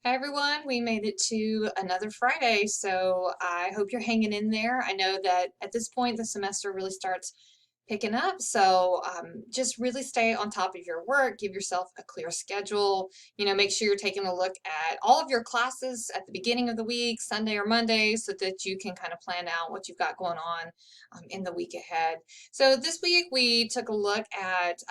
Hi everyone, we made it to another Friday, so I hope you're hanging in there. I know that at this point the semester really starts picking up, so just really stay on top of your work, give yourself a clear schedule, make sure you're taking a look at all of your classes at the beginning of the week, Sunday or Monday, so that you can kind of plan out what you've got going on in the week ahead. So this week we took a look at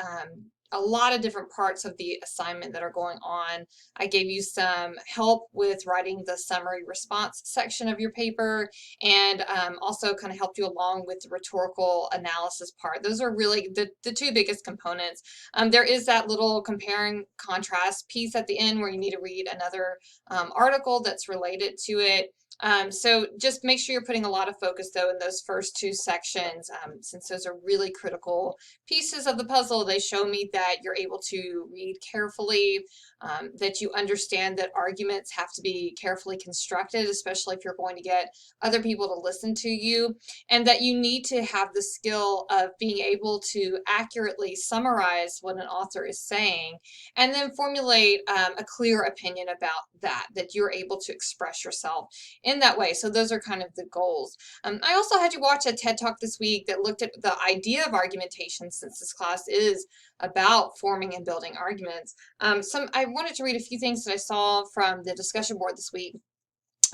a lot of different parts of the assignment that are going on. I gave you some help with writing the summary response section of your paper and also kind of helped you along with the rhetorical analysis part. Those are really the two biggest components. There is that little compare and contrast piece at the end where you need to read another article that's related to it. So just make sure you're putting a lot of focus though in those first two sections, since those are really critical pieces of the puzzle. They show me that you're able to read carefully, that you understand that arguments have to be carefully constructed, especially if you're going to get other people to listen to you, and that you need to have the skill of being able to accurately summarize what an author is saying, and then formulate a clear opinion about that you're able to express yourself in that way. So those are kind of the goals. I also had you watch a TED Talk this week that looked at the idea of argumentation, since this class is about forming and building arguments. I wanted to read a few things that I saw from the discussion board this week.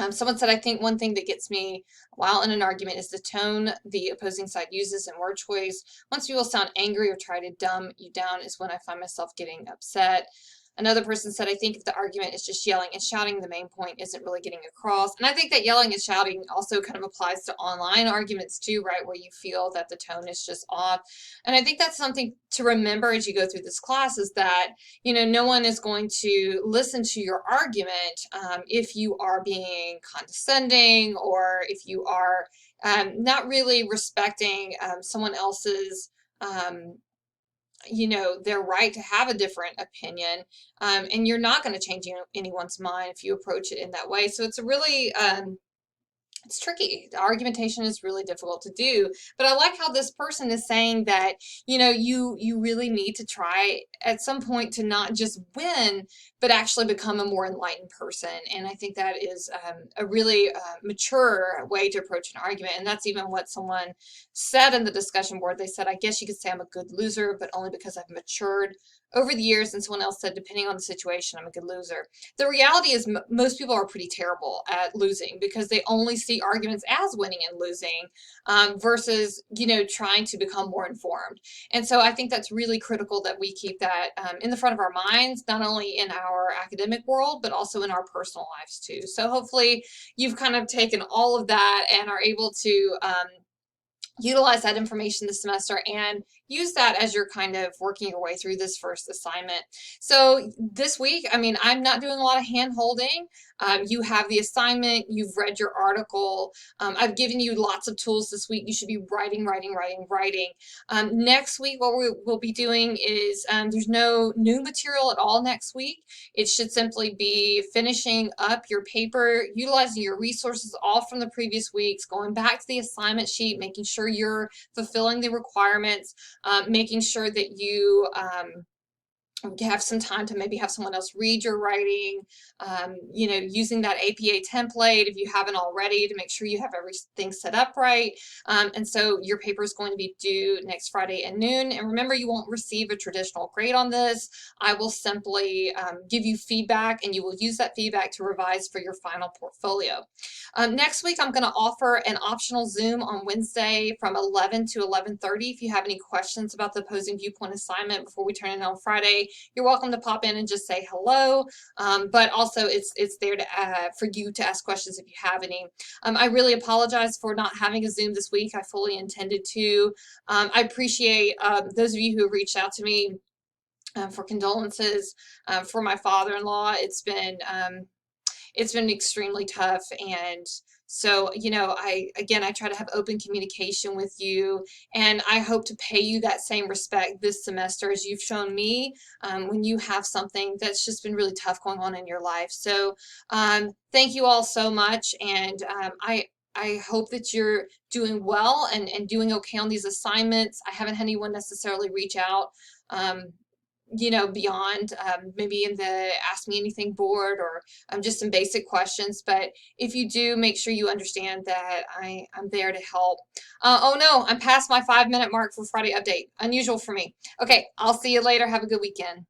Someone said, I think one thing that gets me while in an argument is the tone the opposing side uses and word choice. Once people sound angry or try to dumb you down is when I find myself getting upset. Another person said, I think if the argument is just yelling and shouting, the main point isn't really getting across. And I think that yelling and shouting also kind of applies to online arguments too, right? Where you feel that the tone is just off. And I think that's something to remember as you go through this class, is that, no one is going to listen to your argument if you are being condescending, or if you are not really respecting someone else's their right to have a different opinion, and you're not going to change anyone's mind if you approach it in that way. So it's a really it's tricky. The argumentation is really difficult to do, but I like how this person is saying that, you really need to try at some point to not just win, but actually become a more enlightened person. And I think that is a really mature way to approach an argument. And that's even what someone said in the discussion board. They said, I guess you could say I'm a good loser, but only because I've matured over the years. And someone else said, depending on the situation, I'm a good loser. The reality is most people are pretty terrible at losing, because they only see arguments as winning and losing, versus trying to become more informed. And so I think that's really critical that we keep that in the front of our minds, not only in our academic world but also in our personal lives too. So hopefully you've kind of taken all of that and are able to utilize that information this semester and use that as you're kind of working your way through this first assignment. So this week, I'm not doing a lot of hand holding. You have the assignment, you've read your article. I've given you lots of tools this week. You should be writing, writing, writing, writing. Next week, what we will be doing is there's no new material at all next week. It should simply be finishing up your paper, utilizing your resources all from the previous weeks, going back to the assignment sheet, making sure you're fulfilling the requirements, making sure that you have some time to maybe have someone else read your writing, using that APA template if you haven't already, to make sure you have everything set up right. And so your paper is going to be due next Friday at noon. And remember, you won't receive a traditional grade on this. I will simply give you feedback, and you will use that feedback to revise for your final portfolio. Next week, I'm going to offer an optional Zoom on Wednesday from 11 to 11:30. If you have any questions about the opposing viewpoint assignment before we turn it on Friday, you're welcome to pop in and just say hello. But also it's there to for you to ask questions if you have any. I really apologize for not having a Zoom this week. I fully intended to. I appreciate those of you who reached out to me for condolences for my father-in-law. It's been extremely tough. And so, I try to have open communication with you, and I hope to pay you that same respect this semester as you've shown me when you have something that's just been really tough going on in your life. So thank you all so much. And I hope that you're doing well and doing okay on these assignments. I haven't had anyone necessarily reach out beyond maybe in the Ask Me Anything board or just some basic questions. But if you do, make sure you understand that I'm there to help. Oh no, I'm past my 5-minute mark for Friday update. Unusual for me. Okay, I'll see you later. Have a good weekend.